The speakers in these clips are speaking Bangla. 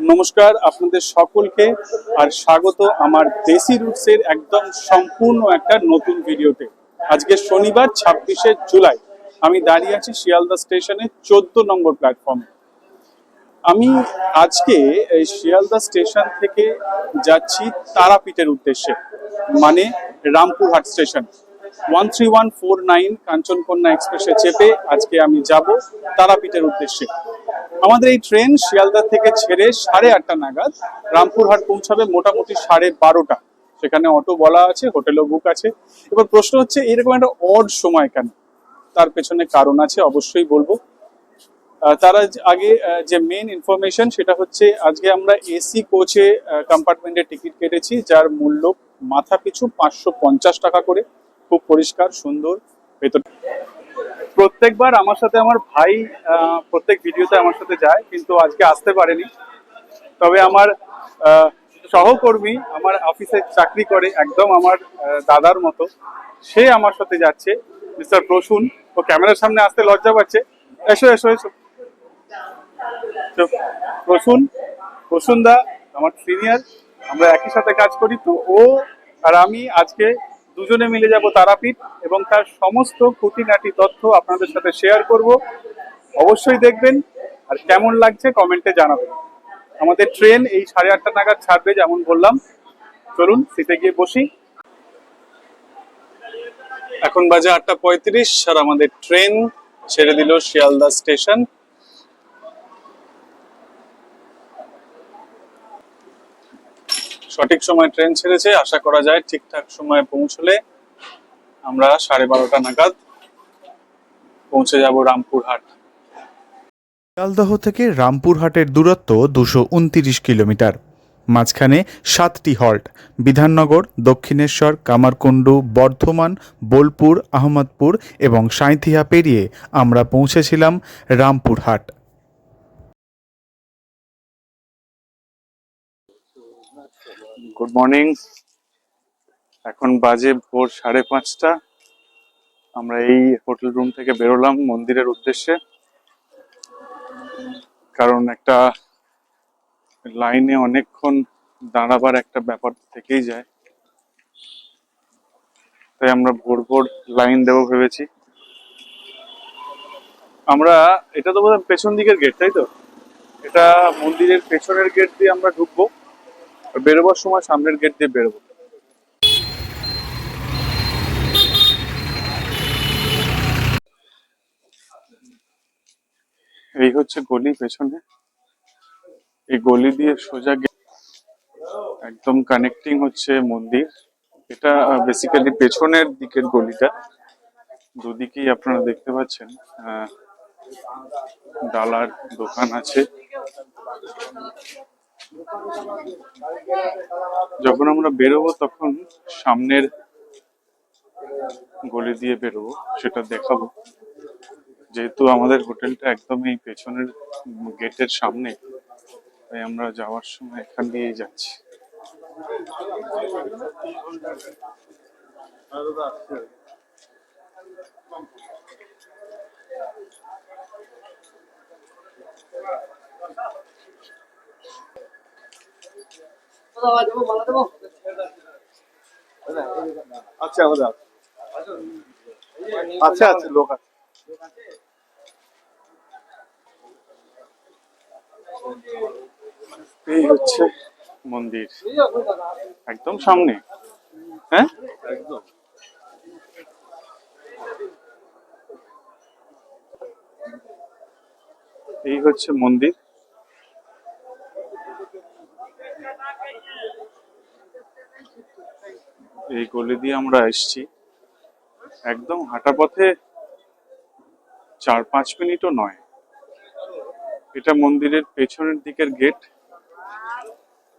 নমস্কার আপনাদের সকলকে আর স্বাগত আমার দেশি রুটসের একদম সম্পূর্ণ একটা নতুন ভিডিওতে। আজকে শনিবার 26শে জুলাই, আমি দাঁড়িয়ে আছি শিয়ালদা স্টেশনে 14 নম্বর প্ল্যাটফর্মে। আমি আজকে এই শিয়ালদা স্টেশন থেকে যাচ্ছি তারাপীঠের উদ্দেশ্যে, মানে রামপুরহাট স্টেশন। 13149 কাঞ্চনকন্যা এক্সপ্রেসে চেপে আজকে আমি যাব তারাপীঠের উদ্দেশ্যে। আমাদের এই ট্রেন শিয়ালদা থেকে ছেড়ে 8:30 নাগাদ রামপুরহাট পৌঁছাবে মোটামুটি 12:30। সেখানে অটো বলা আছে, হোটেলও বুক আছে। এবার প্রশ্ন হচ্ছে এরকম একটা অড সময় কেন? তার পেছনে কারণ আছে, অবশ্যই বলবো। তার আগে যে মেন ইনফরমেশন সেটা হচ্ছে, আজকে আমরা এসি কোচে কম্পার্টমেন্টের টিকিট কেটেছি, যার মূল্য মাথা পিছু 550 টাকা করে। খুব পরিষ্কার সুন্দর ভেতর। প্রত্যেকবার আমার সাথে আমার ভাই প্রত্যেক ভিডিওতে আমার সাথে যায়, কিন্তু আজকে আসতে পারেনি। তবে আমার সহকর্মী আমার অফিসে চাকরি করে, একদম আমার দাদার মতো, সে আমার সাথে যাচ্ছে, মিস্টার প্রসূন। ও ক্যামেরার সামনে আসতে লজ্জা পাচ্ছে। এসো এসো এসো। প্রসূন দা আমার সিনিয়র, আমরা একই সাথে কাজ করি। তো ও আর আমি আজকে দুজনে মিলে যাব তারাপীঠ, এবং তার সমস্ত খুঁটিনাটি তথ্য আপনাদের সাথে শেয়ার করব। অবশ্যই দেখবেন, আর কেমন লাগছে কমেন্টে জানাবেন। আমাদের ট্রেন এই 8:30 নাগাদ ছাড়বে, যেমন বললাম। চলুন সিটে গিয়ে বসি। এখন বাজে 8:35 আর আমাদের ট্রেন ছেড়ে দিল শিয়ালদা স্টেশন। সঠিক সময় ট্রেন ছেড়েছে, আশা করা যায় ঠিকঠাক সময়ে পৌঁছলে আমরা 12:30 নাগাদ পৌঁছে যাব রামপুরহাট। শিয়ালদহ থেকে রামপুরহাটের দূরত্ব 229 কিলোমিটার। মাঝখানে 7টি হল্ট: বিধাননগর, দক্ষিণেশ্বর, কামারকুণ্ডু, বর্ধমান, বোলপুর, আহমদপুর এবং সাঁইথিয়া পেরিয়ে আমরা পৌঁছেছিলাম রামপুরহাট। Good morning. এখন বাজে ভোর 5:30। আমরা এই হোটেল রুম থেকে বেরোলাম মন্দিরের উদ্দেশ্যে, কারণ একটা লাইনে অনেকক্ষণ দাঁড়াবার একটা ব্যাপার থেকেই যায়। তাই আমরা ভোর ভোর লাইন দেবো ভেবেছি। আমরা এটা তো বোধহয় পেছন দিকের গেট, তাই তো? এটা মন্দিরের পেছনের গেট দিয়ে আমরা ঢুকবো, আর বেরোবার সময় সামনের গেট দিয়ে বেরোবো। এই হচ্ছে গলি পেছনে, এই গলি দিয়ে সোজা একদম কানেক্টিং হচ্ছে মন্দির। এটা বেসিক্যালি পেছনের দিকের গলিটা। দুদিকেই আপনারা দেখতে পাচ্ছেন ডালার দোকান আছে। যখন আমরা বেরোবো তখন সামনের গলি দিয়ে বেরোবো, সেটা দেখাবো। যেহেতু আমাদের হোটেলটা একদম এই পেছনের গেটের সামনে, তাই আমরা যাওয়ার সময় এখান দিয়েই যাচ্ছি। আচ্ছা আচ্ছা আচ্ছা, লোক আছে। এই হচ্ছে মন্দির, একদম সামনে। হ্যাঁ, একদম। এই হচ্ছে মন্দির। এই গলি দিয়ে আমরা এসছি, একদম হাঁটা পথে 4-5 মিনিটও নয়। এটা মন্দিরের পেছনের দিকের গেট,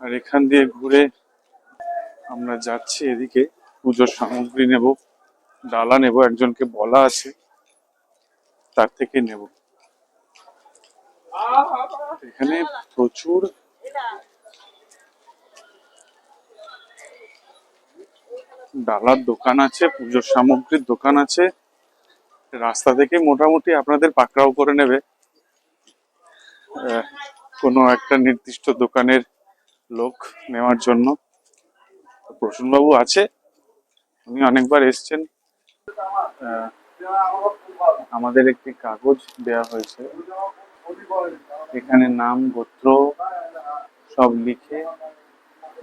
আর এখান দিয়ে ঘুরে আমরা যাচ্ছি এদিকে। পুজোর সামগ্রী নেব, ডালা নেব, একজনকে বলা আছে, তার থেকে নেব। এখানে প্রচুর ডালার দোকান আছে, পুজোর সামগ্রীর দোকান আছে। রাস্তা থেকে মোটামুটি আপনাদের পাকড়াও করে নেবে। কোনো একটা নির্দিষ্ট দোকানের লোক নেওয়ার জন্য। প্রসূনবাবু আছে, উনি অনেকবার এসছেন। আমাদের একটি কাগজ দেয়া হয়েছে, এখানে নাম গোত্র সব লিখে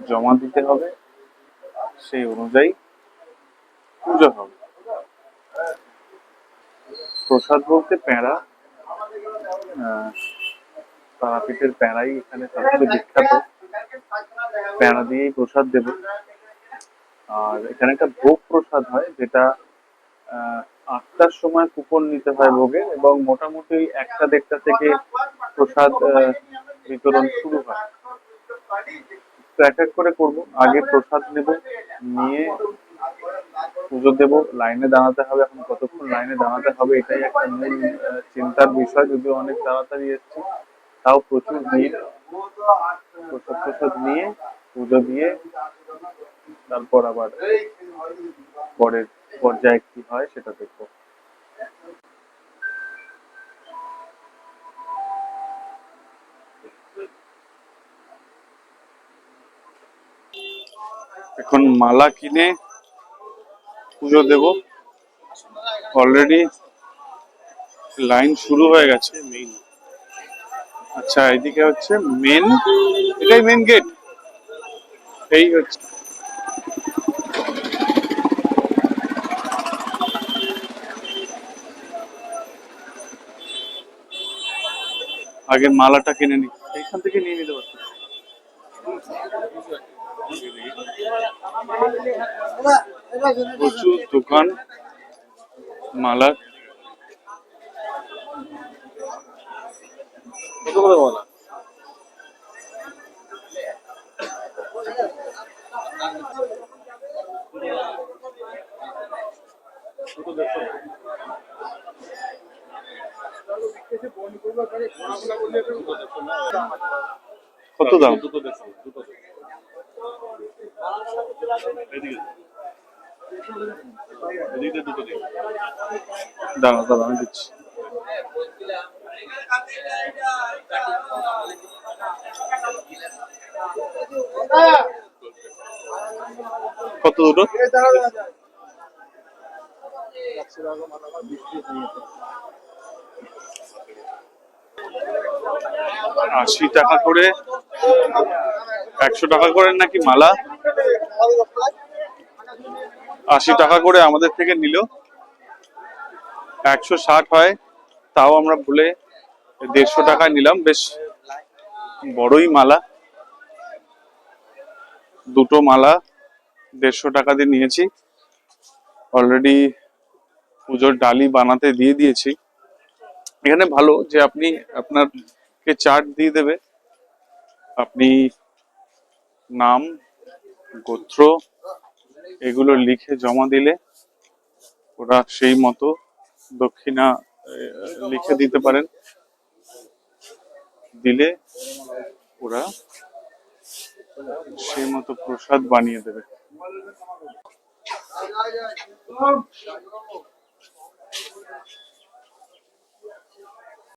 জমা দিতে হবে, সেই অনুযায়ী পুজো হবে। প্রসাদ বলতে প্যাঁড়া, তারাপীঠের প্যাঁড়াই এখানে সবচেয়ে বিখ্যাত। প্যাঁড়া দিয়েই প্রসাদ দেব। আর এখানে একটা ভোগ প্রসাদ হয়, যেটা 8টার সময় কুপন নিতে হয় ভোগের, এবং মোটামুটি 1টা-1.5টা থেকে প্রসাদ বিতরণ শুরু হয়। তো এক এক করে করবো। আগে প্রসাদ নেব, নিয়ে পুজো দেব, লাইনে দাঁড়াতে হবে। এখন কতক্ষণ লাইনে দাঁড়াতে হবে এটাই একটা মূল চিন্তার বিষয়। যদিও অনেক তাড়াতাড়ি এসেছি, তাও প্রচুর ভিড়। প্রসাদ নিয়ে পুজো দিয়ে তারপর আবার পরের পর্যায়ে কি হয় সেটা দেখবো। এখন মালা কিনে পুজো দেব। অলরেডি লাইন শুরু হয়ে গেছে। মেইন, আচ্ছা এইদিকে হচ্ছে মেন, এটাই মেন গেট। এই হচ্ছে আগে মালাটা কিনে নি, এইখান থেকে নিয়ে নিতে পারতো। প্রচুর দোকান মালার। কত করে মালা? কত দাম? দাঁড়া দাঁড়া, আমি দিচ্ছি। কত দুটো? 80 টাকা করে, 100 টাকা করে নাকি মালা। 80 টাকা করে আমাদের থেকে নিল, 160 হয়। তাও আমরা ভুলে 150 টাকায় নিলাম। বেশ বড়ই মালা, দুটো মালা 150 টাকা দিয়ে নিয়েছি। অলরেডি পুজোর ডালি বানাতে দিয়ে দিয়েছি। এখানে ভালো যে আপনি আপনাকে চার্ট দিয়ে দেবে, আপনি নাম গোত্র এগুলো লিখে জমা দিলে ওরা সেই মতো দক্ষিণা লিখে দিতে পারেন, দিলে ওরা সেই মতো প্রসাদ বানিয়ে দেবে।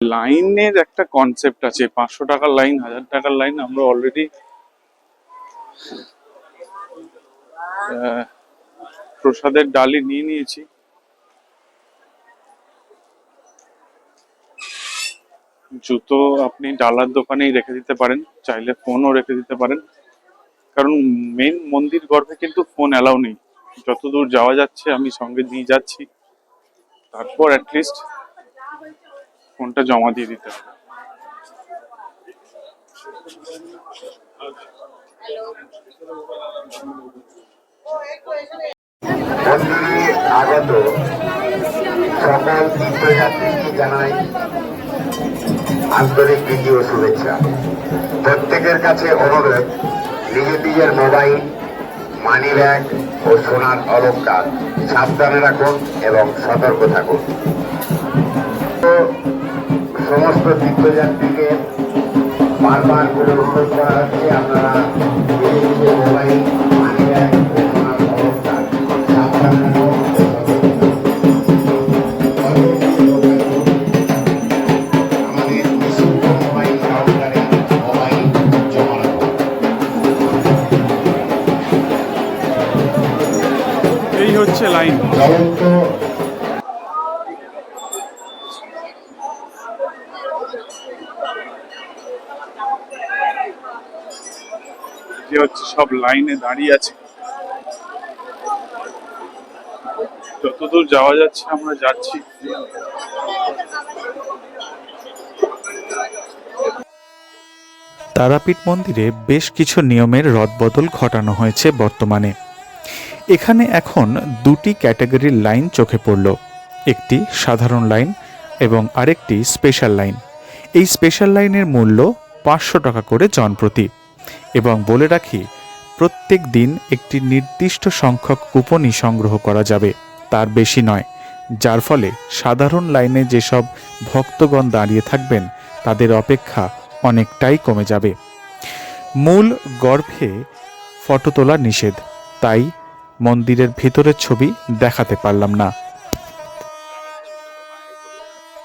লাইনের একটা কনসেপ্ট আছে, 500 টাকার লাইন, 1000 টাকার লাইন। আমরা অলরেডি প্রসাদের ডালি নিয়ে নিয়েছি। জুতো আপনি ডালার দোকানেই রেখে দিতে পারেন, চাইলে ফোনও রেখে দিতে পারেন, কারণ মেন মন্দির গর্ভে কিন্তু ফোন অ্যালাউ নেই। যতদূর যাওয়া যাচ্ছে আমি সঙ্গে দিয়ে যাচ্ছি, তারপর অ্যাটলিস্ট ফোনটা জমা দিয়ে দিতে হবে। আগত সকল তীর্থযাত্রীকে জানাই আন্তরিক প্রীতি ও শুভেচ্ছা। প্রত্যেকের কাছে অনুরোধ, নিজের মোবাইল, মানি ব্যাগ ও সোনার অলংকার সাবধানে রাখুন এবং সতর্ক থাকুন। সমস্ত তীর্থযাত্রীকে বারবার করে অনুরোধ করা হচ্ছে, আপনারা নিজের মোবাইল, মানি ব্যাগ ও সোনার অলংকার সাবধানে রাখুন। আমাদের মোবাইল সহকারে চলছে লাইন। যে হচ্ছে সব লাইনে দাঁড়িয়ে আছে, যতদূর যাওয়া যাচ্ছে আমরা যাচ্ছি। তারাপীঠ মন্দিরে বেশ কিছু নিয়মের রদবদল ঘটানো হয়েছে বর্তমানে। এখানে এখন দুটি ক্যাটাগরির লাইন চোখে পড়ল, একটি সাধারণ লাইন এবং আরেকটি স্পেশাল লাইন। এই স্পেশাল লাইনের মূল্য 500 টাকা করে জনপ্রতি, এবং বলে রাখি প্রত্যেক দিন একটি নির্দিষ্ট সংখ্যক কুপনই সংগ্রহ করা যাবে, তার বেশি নয়, যার ফলে সাধারণ লাইনে যেসব ভক্তগণ দাঁড়িয়ে থাকবেন তাদের অপেক্ষা অনেকটাই কমে যাবে। মূল গর্ভে ফটো তোলা নিষেধ, তাই মন্দিরের ভিতরের ছবি দেখাতে পারলাম না।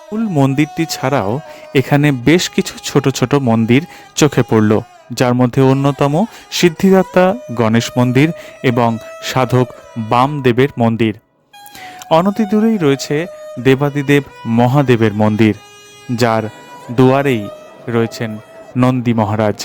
মূল মন্দিরটি ছাড়াও এখানে বেশ কিছু ছোট ছোট মন্দির চোখে পড়ল, যার মধ্যে অন্যতম সিদ্ধিদাতা গণেশ মন্দির এবং সাধক বামদেবের মন্দির। অনতিদূরেই রয়েছে দেবাদিদেব মহাদেবের মন্দির, যার দুয়ারেই রয়েছেন নন্দী মহারাজ।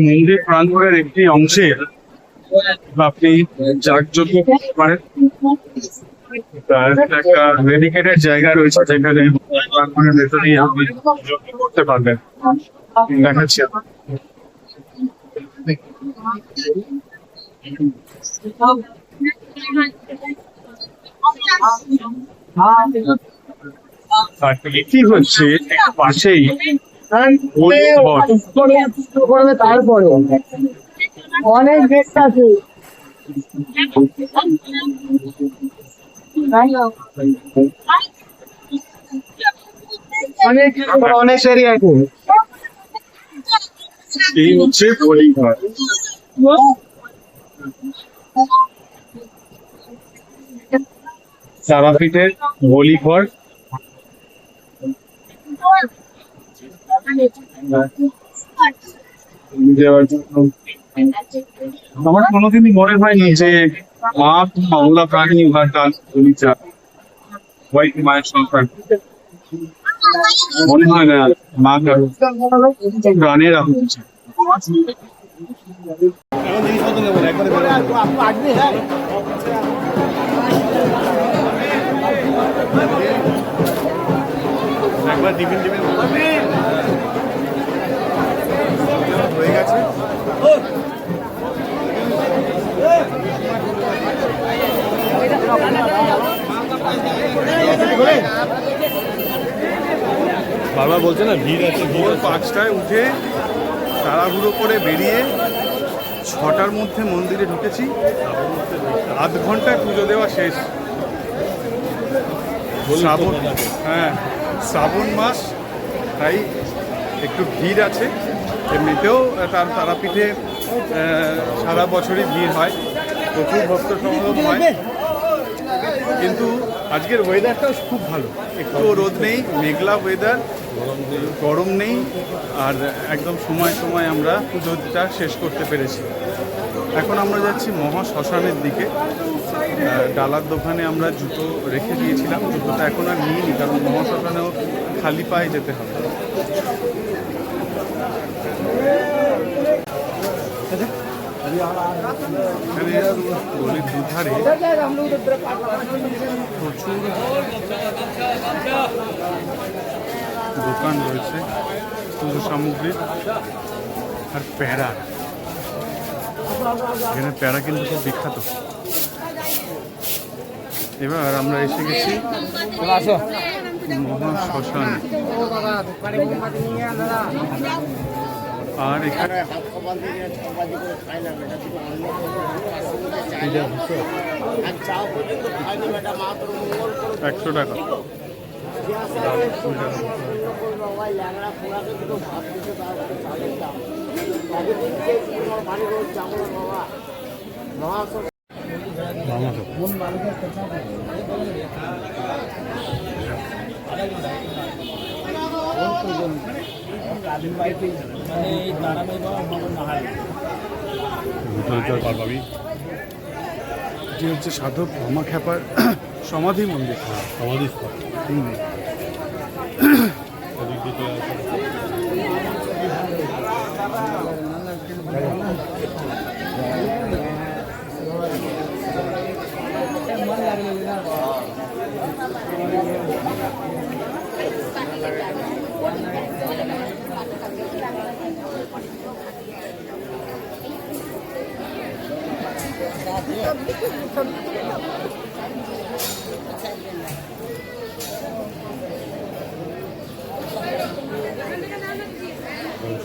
মন্দির প্রাঙ্গণের একটি অংশের আপনি যাগযজ্ঞ করতে পারেন। একটা ডেডিকেটেড জায়গা রয়েছে যেখানে প্রাঙ্গণের ভেতরেই আপনি যজ্ঞ করতে পারবেন। দেখাচ্ছি এটি হচ্ছে পাশেই তারপরে অনেক গেস্ট আছে। অনেক সেরি আছে। এই হচ্ছে বলিঘর। তারাপীঠের বলিঘর। আমার কোনোদিনই মনে হয়নি যে মা বাংলা প্রাণী বা তার বলিচা মায়ের সংসার মনে হয় না মা প্রাণের আহ্বান। একবার টিফিন হয়ে গেছে। বাবা বলছে না ভিড় আছে, ভোর 5টায় উঠে তাড়াহুড়ো করে বেরিয়ে 6টার মধ্যে মন্দিরে ঢুকেছি। আধ ঘন্টায় পুজো দেওয়া শেষ। শ্রাবণ, হ্যাঁ শ্রাবণ মাস, তাই একটু ভিড় আছে। এমনিতেও তারাপীঠে সারা বছরই ভিড় হয়, প্রচুর ভক্ত সমাগম হয়, কিন্তু আজকের ওয়েদারটাও খুব ভালো, একটু রোদ নেই, মেঘলা ওয়েদার, গরম নেই, আর একদম সময় সময় আমরা পুজোটা শেষ করতে পেরেছি। এখন আমরা যাচ্ছি মহা শ্মশানের দিকে। ডালার দোকানে আমরা জুতো রেখে দিয়েছিলাম, জুতোটা এখন আর নিইনি, কারণ মহা শ্মশানেও খালি পায়ে যেতে হবে। এখানে গলির দুধারে প্রচুর দোকান রয়েছে পুজো সামগ্রীর, আর প্যারা। এখানে প্যারা কিন্তু খুব বিখ্যাত। এবার আমরা এসে গেছি মহা শ্মশানে, আর এখানে 100 টাকা। এটি হচ্ছে সাধক বামাখ্যাপার সমাধি মন্দির। সমাধি স্থল।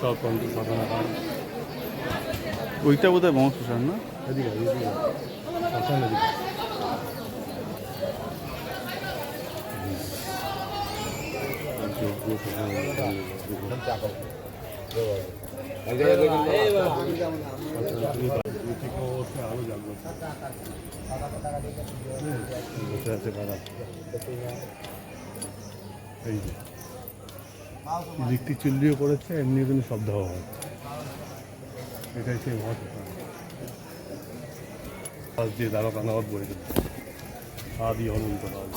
সব কমপ্লিট ঘটনা হয়। ওইটা বোধহয় মহাশ্মশান না? এদিকে এদিকে শ্মশান এদিকে। আরো জানবো বসে আছে খারাপ। এই যে ইলেকট্রিক চুল্লিও করেছে, এমনি কিন্তু শব্দ হওয়া হয়। এটাই সেই মত আজ দিয়ে দ্বারকানাথ বলে আদি অনন্ত কাল।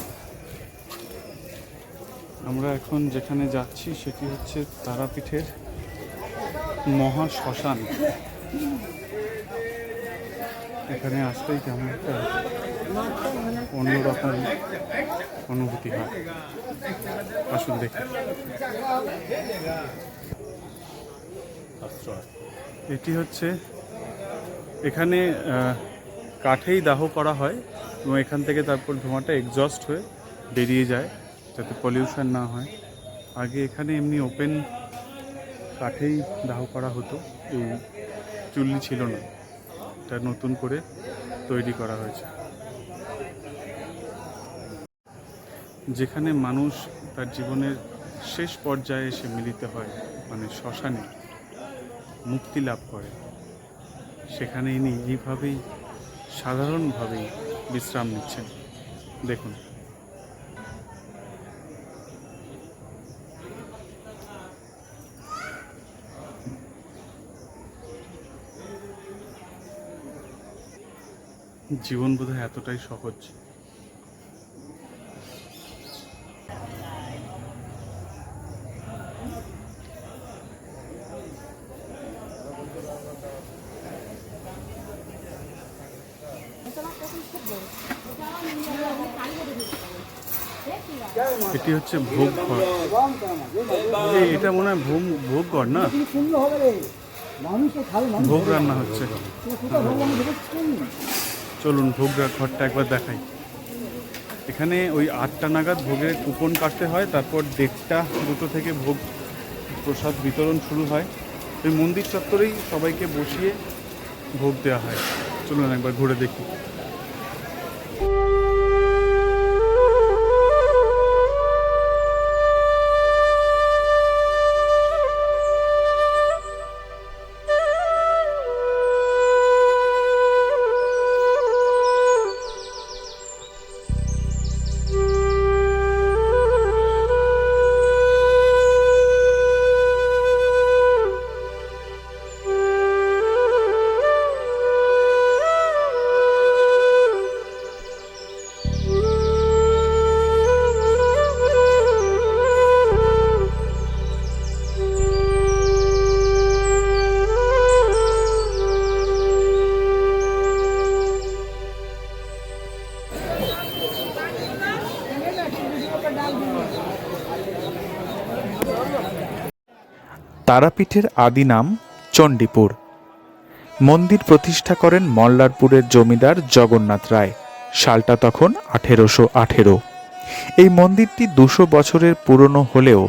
আমরা এখন যেখানে যাচ্ছি সেটি হচ্ছে তারাপীঠের মহা শ্মশান। এখানে আসলেই কেমন একটা অন্যরকম অনুভূতি হয়। আসুন দেখি। আশ্রয় এটি হচ্ছে এখানে কাঠেই দাহ করা হয় এবং এখান থেকে তারপর ধোঁয়াটা এক্সস্ট হয়ে বেরিয়ে যায় যাতে পলিউশন না হয়। আগে এখানে এমনি ওপেন কাঠেই দাহ করা হতো, এই চুল্লি ছিল না, এটা নতুন করে তৈরি করা হয়েছে। যেখানে মানুষ তার জীবনের শেষ পর্যায়ে এসে মিলিত হয়, মানে শ্মশানে মুক্তি লাভ করে, সেখানে ইনি এইভাবেই সাধারণভাবেই বিশ্রাম নিচ্ছেন। দেখুন, জীবন বোধহয় এতটাই সহজ। এটি হচ্ছে ভোগ ঘর। এটা মনে হয় ভোগ ঘর না, ভোগ রান্না হচ্ছে। চলুন ভোগ ঘরটা একবার দেখাই। এখানে ওই 8টা নাগাদ ভোগের কুপন কাটতে হয়, তারপর 1:30 2টো থেকে ভোগ প্রসাদ বিতরণ শুরু হয়। ওই মন্দির চত্বরেই সবাইকে বসিয়ে ভোগ দেওয়া হয়। চলুন একবার ঘুরে দেখি। তারাপীঠের আদি নাম চণ্ডীপুর। মন্দির প্রতিষ্ঠা করেন মল্লারপুরের জমিদার জগন্নাথ রায়। সালটা তখন 1818। এই মন্দিরটি 200 বছরের পুরনো হলেও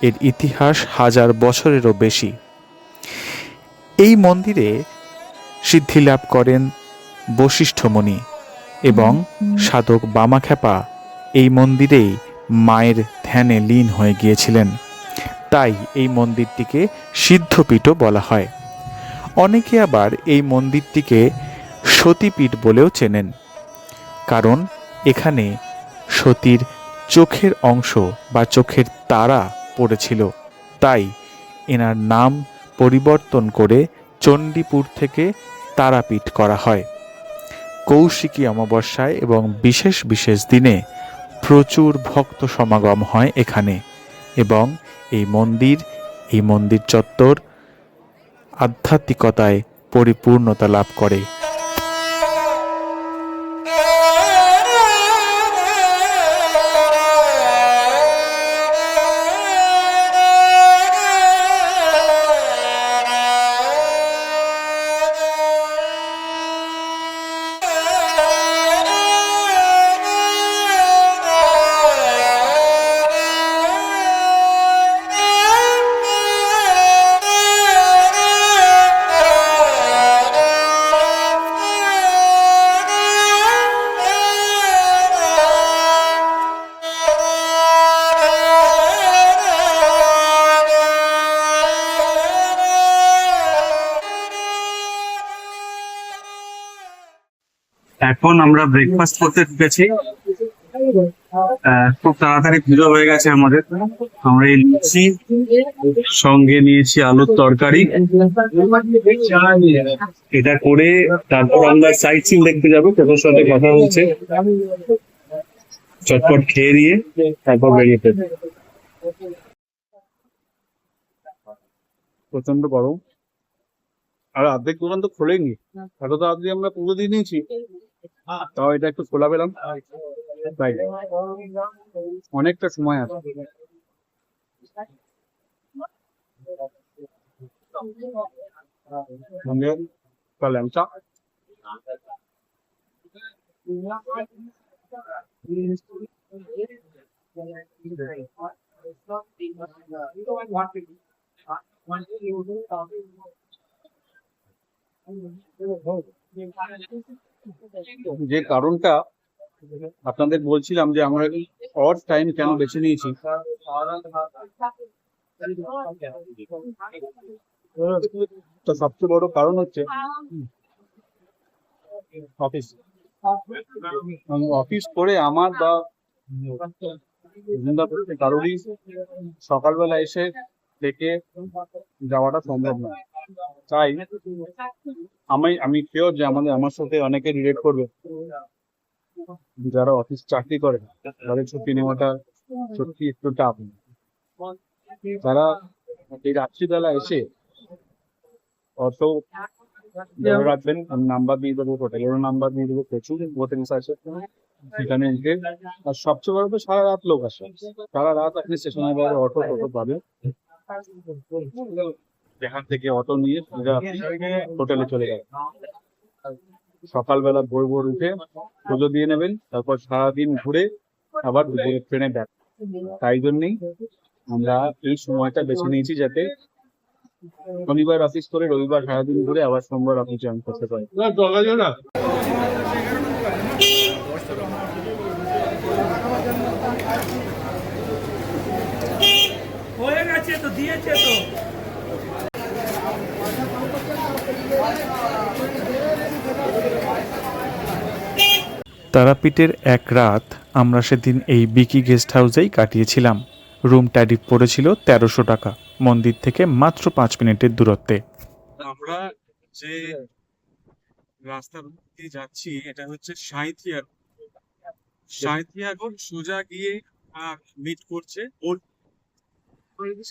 এর ইতিহাস 1000 বছরেরও বেশি। এই মন্দিরে সিদ্ধিলাভ করেন বশিষ্ঠমুনি এবং সাধক বামাখ্যাপা এই মন্দিরেই মায়ের ধ্যানে লীন হয়ে গিয়েছিলেন। তাই এই মন্দিরটিকে সিদ্ধপীঠও বলা হয়। অনেকে আবার এই মন্দিরটিকে সতীপীঠ বলেও চেনেন। কারণ এখানে সতীর চোখের অংশ বা চোখের তারা পড়েছিল, তাই এনার নাম পরিবর্তন করে চণ্ডীপুর থেকে তারাপীঠ করা হয়। কৌশিকী অমাবস্যায় এবং বিশেষ বিশেষ দিনে প্রচুর ভক্ত সমাগম হয় এখানে, এবং এই মন্দির চত্বর আধ্যাত্মিকতায় পরিপূর্ণতা লাভ করে। এখন আমরা ব্রেকফাস্ট করতে ঢুকেছি। খুব তাড়াতাড়ি পুজো হয়ে গেছে আমাদের। আমরা এই লুচি সঙ্গে নিয়েছি আলুর তরকারি, এটা করে তারপর আমরা সাইট সিন দেখতে যাবো। তোদের সাথে কথা হচ্ছে, চটপট খেয়ে দিয়ে তারপর বেরিয়ে ফেলবো। প্রচন্ড গরম, আর অর্ধেক দোকান তো খোলেনি, এত তাড়াতাড়ি আমরা পুরো দিয়ে নিয়েছি, তাও এটা একটু খোলা পেলাম, তাই অনেকটা সময় আছে। ল্যাংচা যে কারণটা আপনাদের বলছিলাম যে আমরা অড টাইম কেন বেছে নিয়েছি, তো সবচেয়ে বড় কারণ হচ্ছে অফিস। অফিস করে আমার বা কারোরই সকালবেলা এসে দেখে যাওয়াটা সম্ভব নয়। তাই আমি শিওর যে আমার সাথে অনেকে রিলেট করবে যারা অফিস চাকরি করে, তাদের ছুটি নেওয়াটা সত্যি একটু টাফ। তারা এই রাত্রিবেলা এসে অত ধরে রাখবেন, আমি নাম্বার দিয়ে দেবো, হোটেলেরও নাম্বার দিয়ে দেবো, প্রচুর হোটেলস আছে সেখানে এসে। আর সবচেয়ে বড় তো সারা রাত লোক আসে, সারা রাত আপনি স্টেশনের বাইরে অটো পাবে, যেখান থেকে অটো নিয়ে হোটেলে চলে যাবে। সকালবেলা ভোর ভোর উঠে পুজো দিয়ে নেবেন, তারপর সারাদিন ঘুরে আবার দুপুরে ট্রেনে ব্যাক। তাই জন্যই আমরা এই সময়টা বেছে নিয়েছি, যাতে শনিবার অফিস করে রবিবার সারাদিন ঘুরে আবার সোমবার অফিস জয়েন করতে পারি। হয়ে গেছে তো, দিয়েছে তো। তারাপীঠের এক রাত আমরা সেদিন এই বিকি গেস্ট হাউসেই কাটিয়েছিলাম। রুম ট্যারিফ পড়েছিল 1300 টাকা, মন্দির থেকে মাত্র 5 মিনিটের দূরত্বে। আমরা যে রাস্তা দিয়ে যাচ্ছি এটা হচ্ছে সাঁইথিয়াগড় সোজা গিয়ে মিট করছে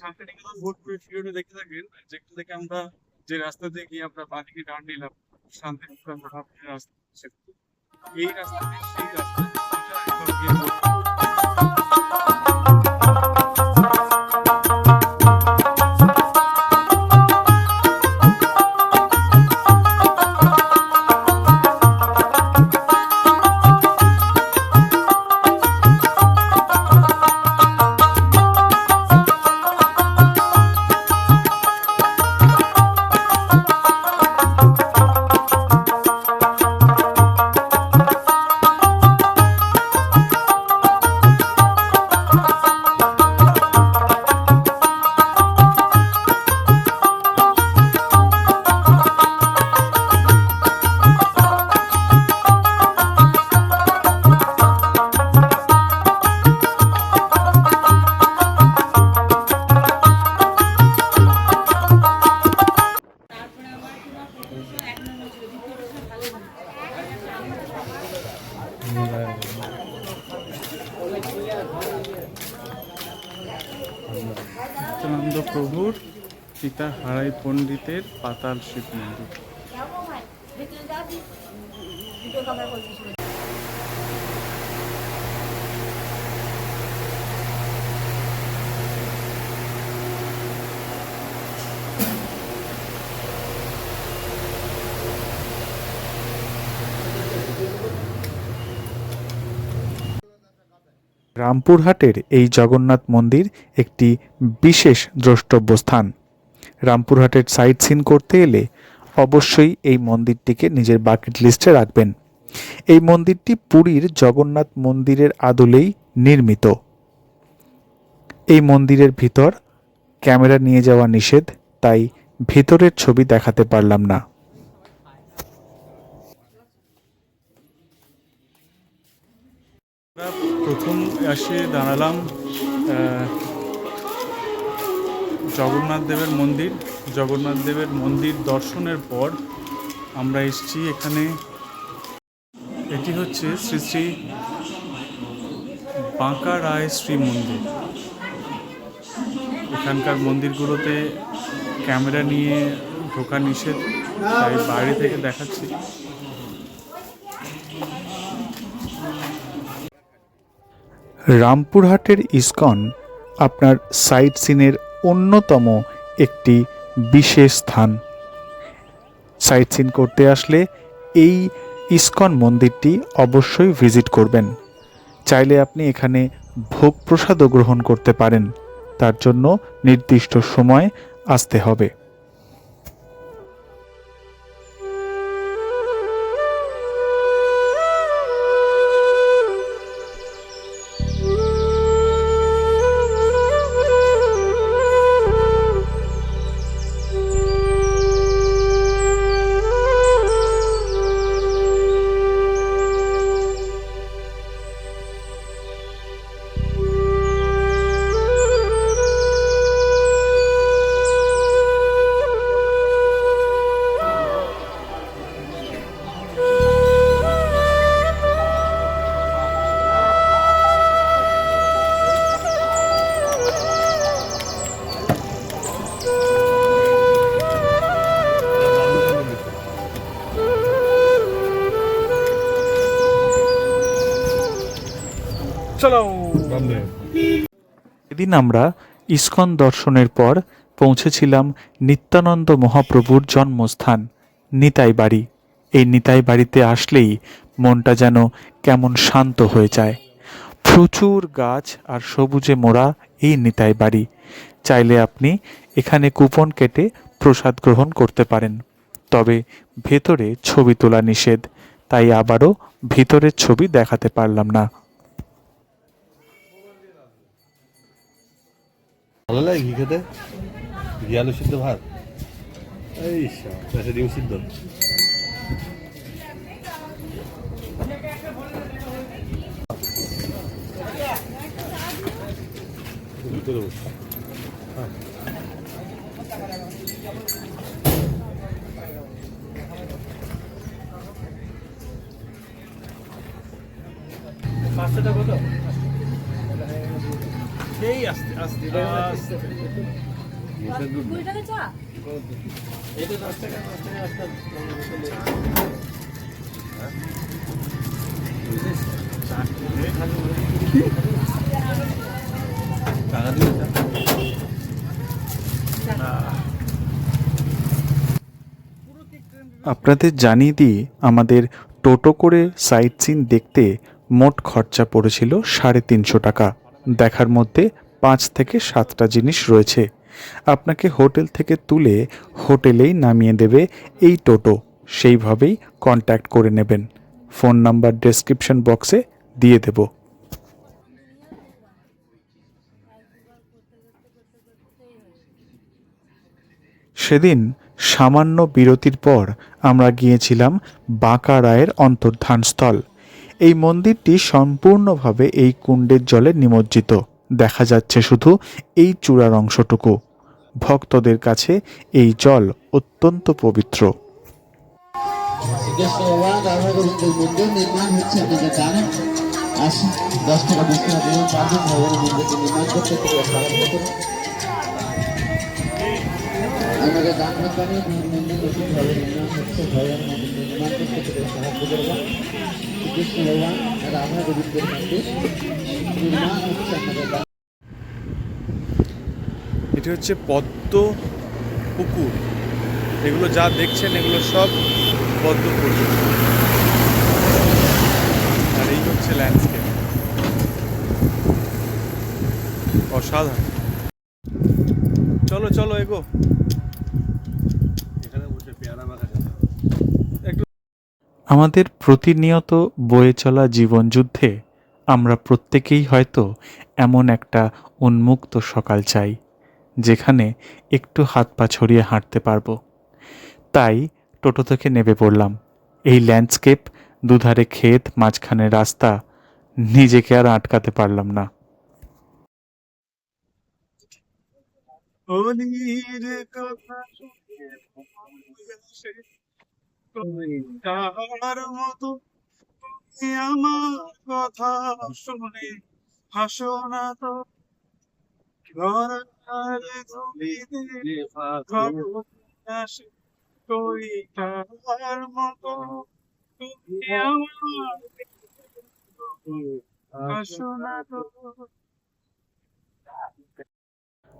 শান্তিনিকেতন ভোট পিরিয়ডে দেখতে থাকবেন, যেখান থেকে আমরা যে রাস্তা দিয়ে গিয়ে আমরা বাদিকে টার্ন নিলাম শান্তিনিকেতন রাস্তা, এই রাস্তা সেই রাস্তা পিতা হারাই পণ্ডিতের পাতাল শিব মন্দির। রামপুরহাটের এই জগন্নাথ মন্দির একটি বিশেষ দ্রষ্টব্য স্থান। রামপুরহাটের সাইট সিন করতে এলে অবশ্যই এই মন্দিরটিকে নিজের বাকেট লিস্টে রাখবেন। এই মন্দিরটি পুরীর জগন্নাথ মন্দিরের আদলেই নির্মিত। এই মন্দিরের ভিতর ক্যামেরা নিয়ে যাওয়া নিষেধ, তাই ভিতরের ছবি দেখাতে পারলাম না। প্রথম এসে দাঁড়ালাম জগন্নাথ দেবের মন্দির। জগন্নাথ দেবের মন্দির দর্শনের পর আমরা এসেছি এখানে। এটি হচ্ছে শ্রী শ্রী বাঁকা রায় শ্রী মন্দির। এখানকার মন্দিরগুলোতে ক্যামেরা নিয়ে ঢোকা নিষেধ, তাই বাইরে থেকে দেখাচ্ছি। রামপুরহাটের ইসকন আপনার সাইট সিনের অন্যতম একটি বিশেষ স্থান। সাইট সিন করতে আসলে এই ইসকন মন্দিরটি অবশ্যই ভিজিট করবেন। চাইলে আপনি এখানে ভোগ প্রসাদও গ্রহণ করতে পারেন, তার জন্য নির্দিষ্ট সময় আসতে হবে। এদিন আমরা ইসকন দর্শনের পর পৌঁছেছিলাম নিত্যানন্দ মহাপ্রভুর জন্মস্থান নিতাই বাড়ি। এই নিতাই বাড়িতে আসলেই মনটা যেন কেমন শান্ত হয়ে যায়। প্রচুর গাছ আর সবুজে মোড়া এই নিতাই বাড়ি। চাইলে আপনি এখানে কুপন কেটে প্রসাদ গ্রহণ করতে পারেন, তবে ভেতরে ছবি তোলা নিষেধ, তাই আবারও ভিতরের ছবি দেখাতে পারলাম না। ভালো লাগে ঘি খেতে, ঘি আলু সিদ্ধ ভাত, এই ডিম সিদ্ধ। ভিতরে বসে পাঁচশোটা কত? এই আস্তে আস্তে আস্তে এটা 10 টাকা 10 টাকা আসতে টাকা দিয়ে আপনাদের জানিয়ে দিই, আমাদের টোটো করে সাইট সিন দেখতে মোট খরচা পড়েছিল 350 টাকা। দেখার মধ্যে 5 থেকে 7টা জিনিস রয়েছে। আপনাকে হোটেল থেকে তুলে হোটেলেই নামিয়ে দেবে এই টোটো, সেইভাবেই কন্ট্যাক্ট করে নেবেন। ফোন নাম্বার ডেসক্রিপশন বক্সে দিয়ে দেব। সেদিন সামান্য বিরতির পর আমরা গিয়েছিলাম বাঁকা রায়ের অন্তর্ধানস্থল। এই মন্দিরটি সম্পূর্ণভাবে এই কুণ্ডের জলে নিমজ্জিত। দেখা যাচ্ছে শুধু এই চূড়ার অংশটুকু। ভক্তদের কাছে এই জল অত্যন্ত পবিত্র। মন্দির নির্মাণ হচ্ছে, আপনারা জানেন। 10 টাকা 20 টাকা দিয়ে পারবেন ভগবানের মন্দিরটি নির্মাণ করতে। আমাদের দান কোম্পানি মন্দির নতুনভাবে নির্মাণ হচ্ছে, ভগবান মন্দির নির্মাণ করতে পেরে সাহায্য করবেন। কৃষ্ণ ভগবান রাধা গোবিন্দের মন্দির নির্মাণ হচ্ছে আমাদের দান। এটি হচ্ছে পদ্ম পুকুর। এগুলো যা দেখছেন এগুলো সব পদ্ম পুকুর, আর এই হচ্ছে ল্যান্ডস্কেপ। অসাধারণ। চলো চলো এগো। আমাদের প্রতিনিয়ত বয়ে চলা জীবনযুদ্ধে আমরা প্রত্যেকেই হয়তো এমন একটা উন্মুক্ত সকাল চাই, যেখানে একটু হাত পা ছড়িয়ে হাঁটতে পারবো। তাই টোটো থেকে নেমে পড়লাম। এই ল্যান্ডস্কেপ, দুধারে ক্ষেত, মাঝখানে রাস্তা, নিজেকে আর আটকাতে পারলাম না। আমার কথা শুনে হাসো না তো,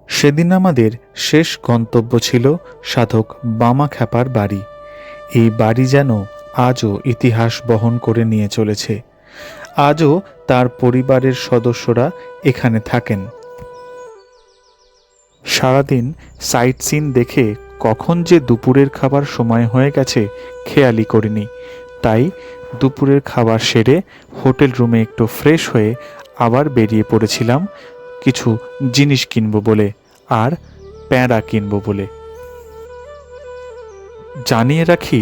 সেদিন আমাদের শেষ গন্তব্য ছিল সাধক বামা খ্যাপার বাড়ি। এই বাড়ি যেন আজও ইতিহাস বহন করে নিয়ে চলেছে। আজও তার পরিবারের সদস্যরা এখানে থাকেন। সারাদিন সাইট সিন দেখে কখন যে দুপুরের খাবার সময় হয়ে গেছে খেয়ালই করিনি। তাই দুপুরের খাবার সেরে হোটেল রুমে একটু ফ্রেশ হয়ে আবার বেরিয়ে পড়েছিলাম কিছু জিনিস কিনবো বলে, আর প্যাঁড়া কিনবো বলে। জানিয়ে রাখি,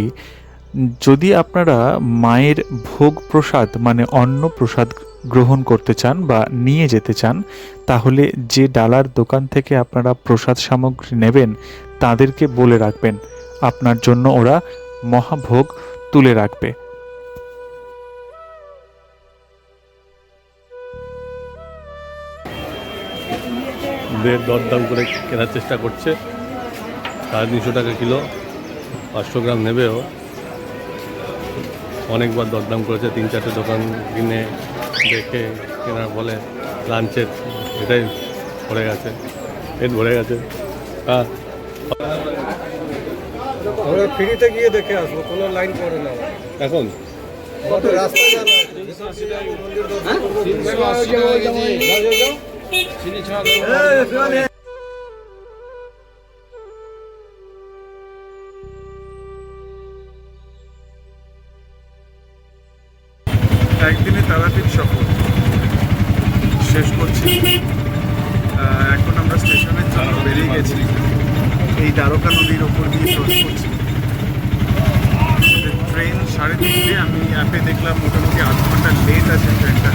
যদি আপনারা মায়ের ভোগ প্রসাদ মানে অন্ন প্রসাদ গ্রহণ করতে চান বা নিয়ে যেতে চান, তাহলে যে ডালার দোকান থেকে আপনারা প্রসাদ সামগ্রী নেবেন তাদেরকে বলে রাখবেন, আপনার জন্য ওরা মহাভোগ তুলে রাখবে। দরদাম করে কেনার চেষ্টা করছে। 350 টাকা কিলো, 500 গ্রাম নেবেও। অনেকবার দরদাম করেছে, 3-4টে দোকান কিনে দেখে কেনার ফলে লাঞ্চের এটাই ভরে গেছে, পেট ভরে গেছে। হ্যাঁ, আমরা ফ্রিতে গিয়ে দেখে আসবো, কোনো লাইন করে না এখন রাস্তায় একদিনে তারাপীঠ সফর শেষ করছি। এখন আমরা স্টেশনের জন্য বেরিয়ে গেছি। এই দ্বারকা নদীর ওপর দিয়ে ক্রস করছি। ট্রেন 3:30, আমি অ্যাপে দেখলাম মোটামুটি 8 ঘন্টা লেট আছে ট্রেনটা।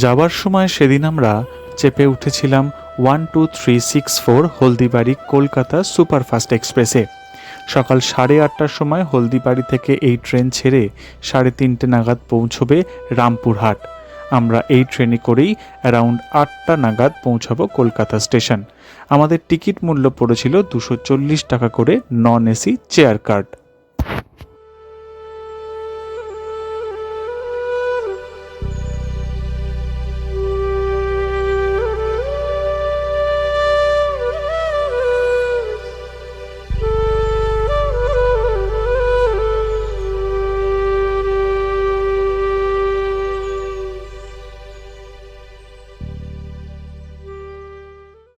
যাবার সময় সেদিন আমরা চেপে উঠেছিলাম 12364 হলদিবাড়ি কলকাতা সুপারফাস্ট এক্সপ্রেসে। সকাল 8:30টার সময় হলদিবাড়ি থেকে এই ট্রেন ছেড়ে 3:30 নাগাদ পৌঁছবে রামপুরহাট। আমরা এই ট্রেনে করেই অ্যারাউন্ড 8টা নাগাদ পৌঁছাবো কলকাতা স্টেশন। আমাদের টিকিট মূল্য পড়েছিল 240 টাকা করে, নন এসি চেয়ার কার্ড।